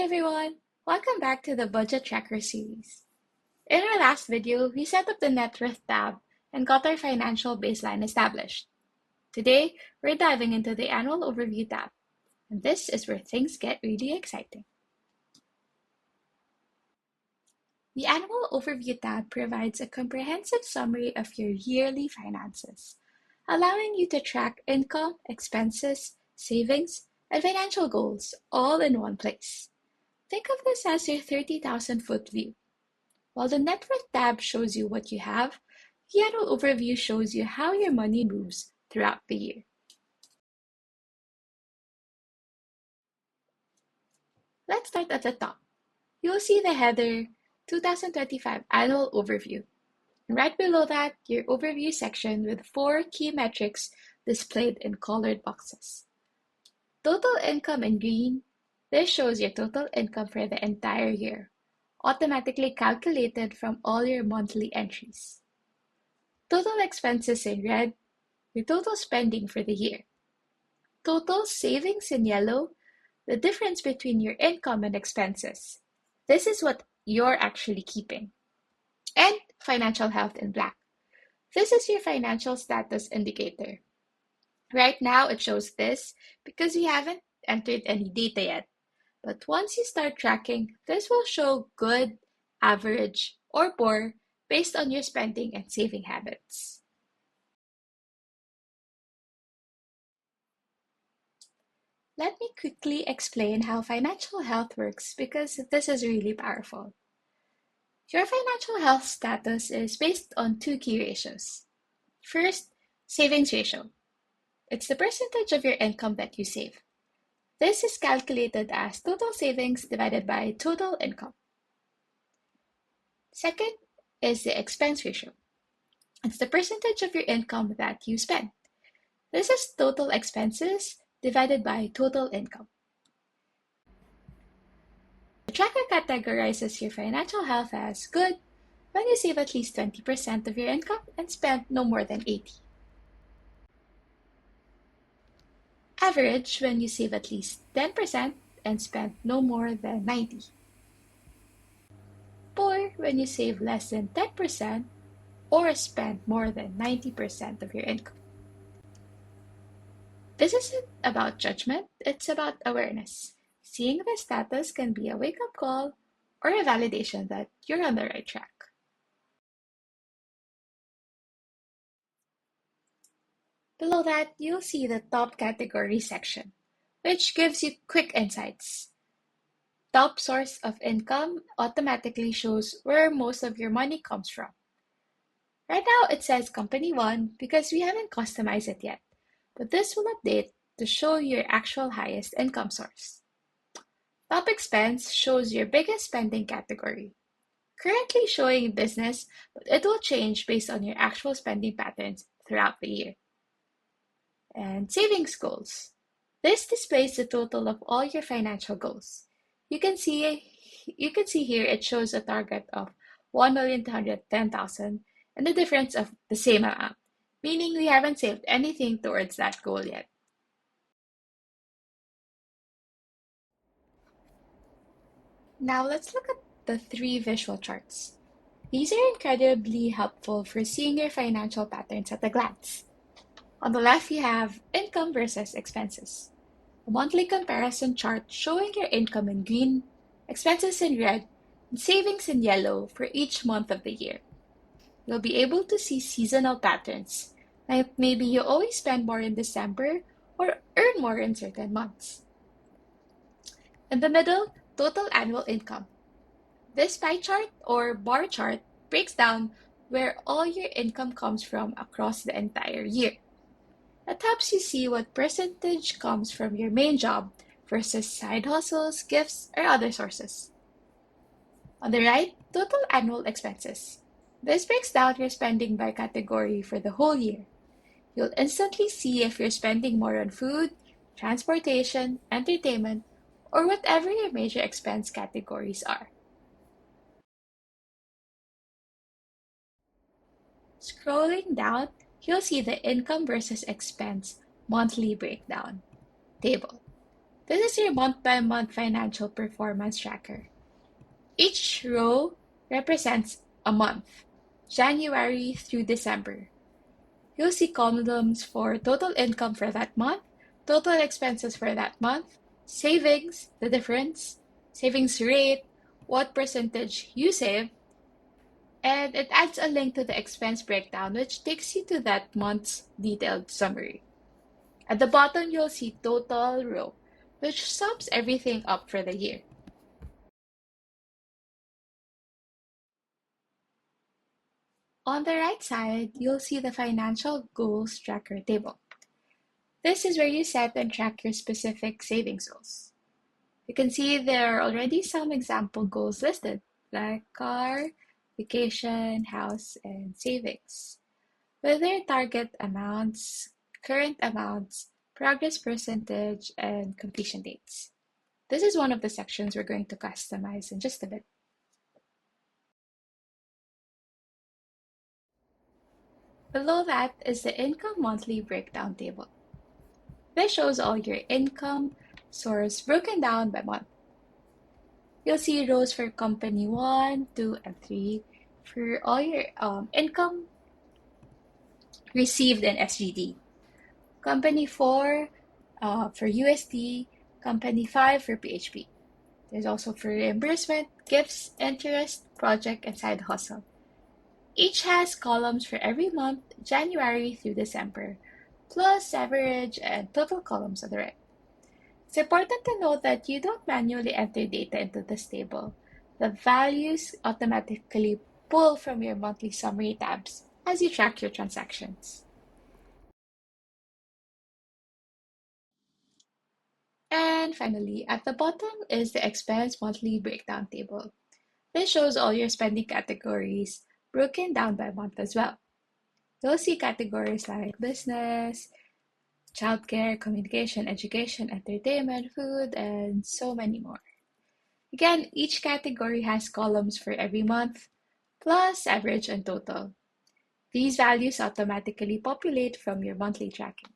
everyone! Welcome back to the Budget Tracker series. In our last video, we set up the Net Worth tab and got our financial baseline established. Today, we're diving into the Annual Overview tab, and this is where things get really exciting. The Annual Overview tab provides a comprehensive summary of your yearly finances, allowing you to track income, expenses, savings, and financial goals all in one place. Think of this as your 30,000-foot view. While the Net Worth tab shows you what you have, the Annual Overview shows you how your money moves throughout the year. Let's start at the top. You'll see the header 2025 Annual Overview. Right below that, your overview section with 4 key metrics displayed in colored boxes. Total income in green. This shows your total income for the entire year, automatically calculated from all your monthly entries. Total expenses in red, your total spending for the year. Total savings in yellow, the difference between your income and expenses. This is what you're actually keeping. And financial health in black. This is your financial status indicator. Right now, it shows this because we haven't entered any data yet. But once you start tracking, this will show good, average, or poor based on your spending and saving habits. Let me quickly explain how financial health works because this is really powerful. Your financial health status is based on 2 key ratios. First, savings ratio. It's the percentage of your income that you save. This is calculated as total savings divided by total income. Second is the expense ratio. It's the percentage of your income that you spend. This is total expenses divided by total income. The tracker categorizes your financial health as good when you save at least 20% of your income and spend no more than 80%. Average when you save at least 10% and spend no more than 90%. Poor when you save less than 10% or spend more than 90% of your income. This isn't about judgment, it's about awareness. Seeing the status can be a wake-up call or a validation that you're on the right track. Below that, you'll see the top category section, which gives you quick insights. Top source of income automatically shows where most of your money comes from. Right now, it says Company 1 because we haven't customized it yet, but this will update to show your actual highest income source. Top expense shows your biggest spending category. Currently showing business, but it will change based on your actual spending patterns throughout the year. And savings goals. This displays the total of all your financial goals. You can see here it shows a target of 1,210,000 and the difference of the same amount, meaning we haven't saved anything towards that goal yet. Now let's look at the 3 visual charts. These are incredibly helpful for seeing your financial patterns at a glance. On the left, you have income versus expenses. A monthly comparison chart showing your income in green, expenses in red, and savings in yellow for each month of the year. You'll be able to see seasonal patterns, like maybe you always spend more in December or earn more in certain months. In the middle, total annual income. This pie chart or bar chart breaks down where all your income comes from across the entire year. It helps you see what percentage comes from your main job versus side hustles, gifts, or other sources. On the right, total annual expenses. This breaks down your spending by category for the whole year. You'll instantly see if you're spending more on food, transportation, entertainment, or whatever your major expense categories are. Scrolling down, you'll see the income versus expense monthly breakdown table. This is your month-by-month financial performance tracker. Each row represents a month, January through December. You'll see columns for total income for that month, total expenses for that month, savings, the difference, savings rate, what percentage you save, and it adds a link to the expense breakdown, which takes you to that month's detailed summary. At the bottom, you'll see total row, which sums everything up for the year. On the right side, you'll see the financial goals tracker table. This is where you set and track your specific savings goals. You can see there are already some example goals listed, like car, vacation, house, and savings, with their target amounts, current amounts, progress percentage, and completion dates. This is one of the sections we're going to customize in just a bit. Below that is the income monthly breakdown table. This shows all your income source broken down by month. You'll see rows for company 1, 2, and 3 for all your income received in SGD. Company 4 for USD, Company 5 for PHP. There's also for reimbursement, gifts, interest, project, and side hustle. Each has columns for every month, January through December, plus average and total columns on the right. It's important to note that you don't manually enter data into this table. The values automatically pull from your monthly summary tabs as you track your transactions. And finally, at the bottom is the expense monthly breakdown table. This shows all your spending categories broken down by month as well. You'll see categories like business, childcare, communication, education, entertainment, food, and so many more. Again, each category has columns for every month, plus average and total. These values automatically populate from your monthly tracking.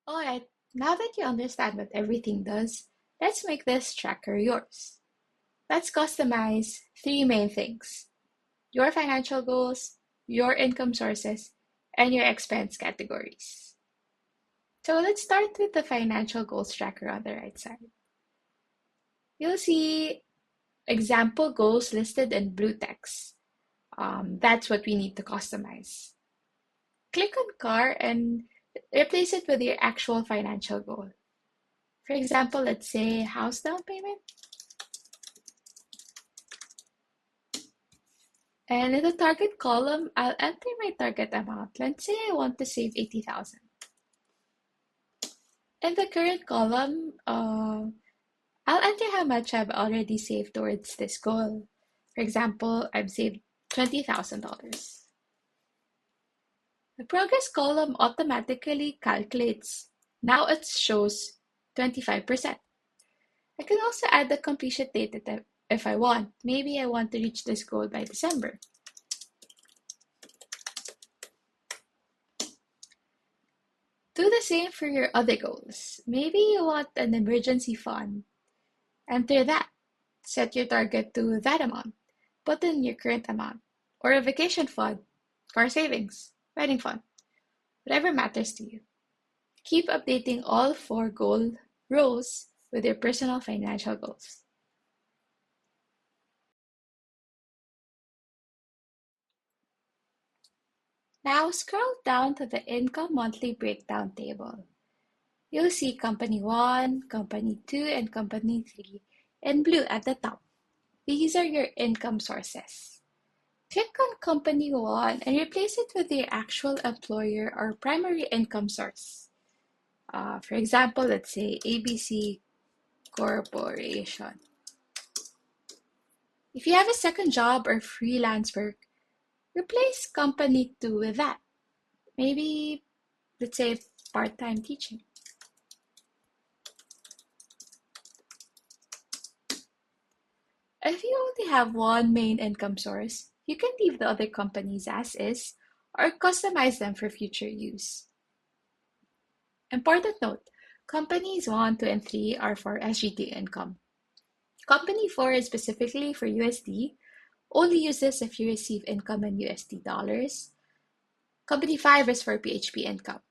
Alright, now that you understand what everything does, let's make this tracker yours. Let's customize three main things: your financial goals, your income sources, and your expense categories. So let's start with the financial goals tracker on the right side. You'll see example goals listed in blue text. That's what we need to customize. Click on car and replace it with your actual financial goal. For example, let's say house down payment. And in the target column, I'll enter my target amount. Let's say I want to save 80,000. In the current column, I'll enter how much I've already saved towards this goal. For example, I've saved $20,000. The progress column automatically calculates. Now it shows 25%. I can also add the completion date if I want. Maybe I want to reach this goal by December. Do the same for your other goals. Maybe you want an emergency fund. Enter that. Set your target to that amount. Put in your current amount. Or a vacation fund, car savings, wedding fund, whatever matters to you. Keep updating all four goal rows with your personal financial goals. Now scroll down to the income monthly breakdown table. You'll see Company 1, Company 2, and Company 3 in blue at the top. These are your income sources. Click on Company 1 and replace it with your actual employer or primary income source. For example, let's say ABC Corporation. If you have a second job or freelance work, replace Company 2 with that. Maybe, let's say, part-time teaching. If you only have one main income source, you can leave the other companies as is or customize them for future use. Important note, companies 1, 2, and 3 are for SGD income. Company 4 is specifically for USD. Only use this if you receive income in USD dollars. Company 5 is for PHP income.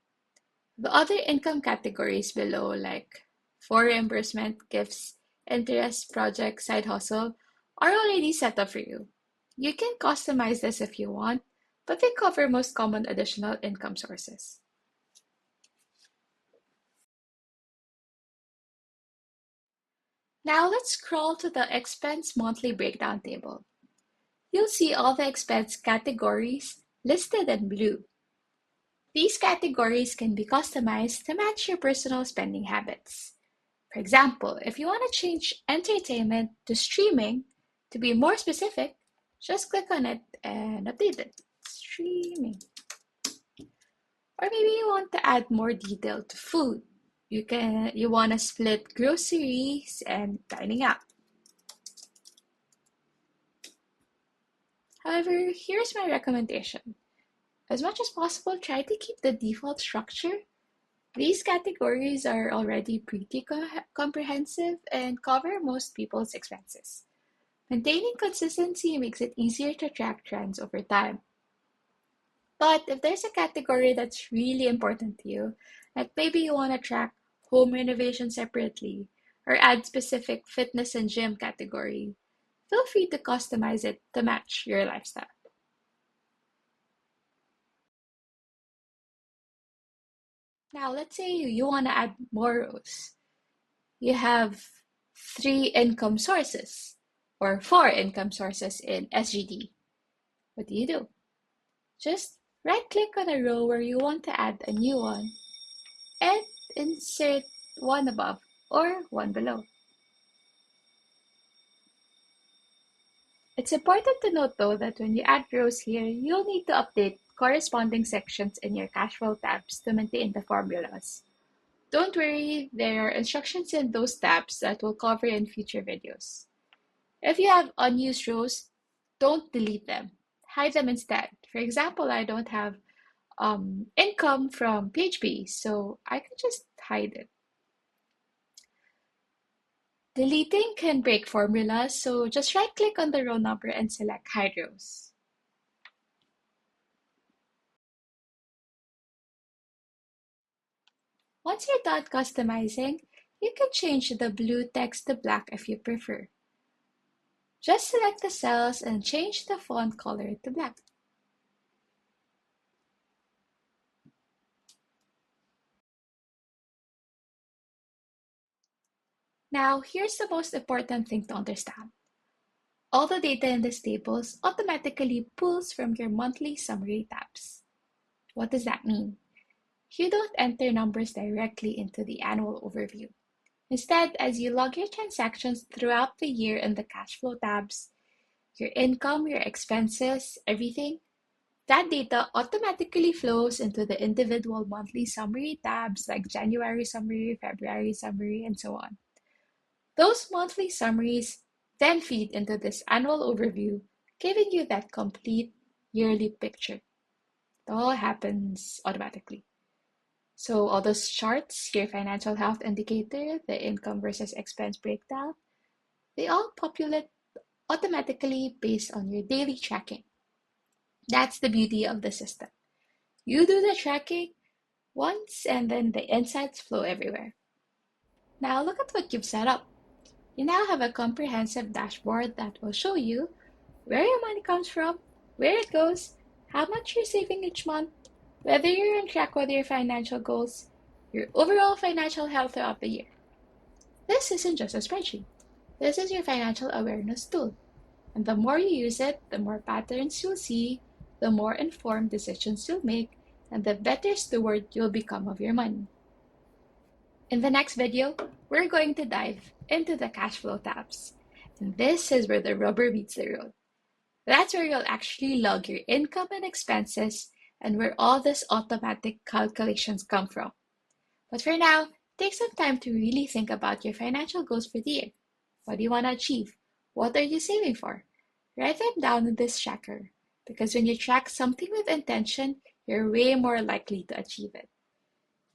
The other income categories below, like for reimbursement, gifts, interest, project, side hustle, are already set up for you. You can customize this if you want, but they cover most common additional income sources. Now let's scroll to the expense monthly breakdown table. You'll see all the expense categories listed in blue. These categories can be customized to match your personal spending habits. For example, if you want to change entertainment to streaming, to be more specific, just click on it and update it. Streaming. Or maybe you want to add more detail to food. You want to split groceries and dining out. However, here's my recommendation. As much as possible, try to keep the default structure. These categories are already pretty comprehensive and cover most people's expenses. Maintaining consistency makes it easier to track trends over time. But if there's a category that's really important to you, like maybe you want to track home renovation separately or add specific fitness and gym category, feel free to customize it to match your lifestyle. Now, let's say you want to add more rows. You have 3 income sources or 4 income sources in SGD. What do? Just right-click on a row where you want to add a new one and insert one above or one below. It's important to note though that when you add rows here, you'll need to update corresponding sections in your cash flow tabs to maintain the formulas. Don't worry, there are instructions in those tabs that we'll cover in future videos. If you have unused rows, don't delete them. Hide them instead. For example, I don't have income from PHP, so I can just hide it. Deleting can break formulas, so just right-click on the row number and select Hide Rows. Once you're done customizing, you can change the blue text to black if you prefer. Just select the cells and change the font color to black. Now, here's the most important thing to understand. All the data in these tables automatically pulls from your monthly summary tabs. What does that mean? You don't enter numbers directly into the annual overview. Instead, as you log your transactions throughout the year in the cash flow tabs, your income, your expenses, everything, that data automatically flows into the individual monthly summary tabs like January summary, February summary, and so on. Those monthly summaries then feed into this annual overview, giving you that complete yearly picture. It all happens automatically. So all those charts, your financial health indicator, the income versus expense breakdown, they all populate automatically based on your daily tracking. That's the beauty of the system. You do the tracking once and then the insights flow everywhere. Now look at what you've set up. You now have a comprehensive dashboard that will show you where your money comes from, where it goes, how much you're saving each month, whether you're on track with your financial goals, your overall financial health throughout the year. This isn't just a spreadsheet. This is your financial awareness tool. And the more you use it, the more patterns you'll see, the more informed decisions you'll make, and the better steward you'll become of your money. In the next video, we're going to dive into the cash flow tabs. And this is where the rubber meets the road. That's where you'll actually log your income and expenses and where all these automatic calculations come from. But for now, take some time to really think about your financial goals for the year. What do you want to achieve? What are you saving for? Write them down in this tracker, because when you track something with intention, you're way more likely to achieve it.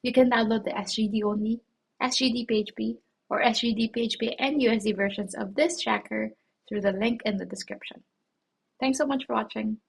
You can download the SGD only, SGD PHP, or SGD PHP and USD versions of this tracker through the link in the description. Thanks so much for watching.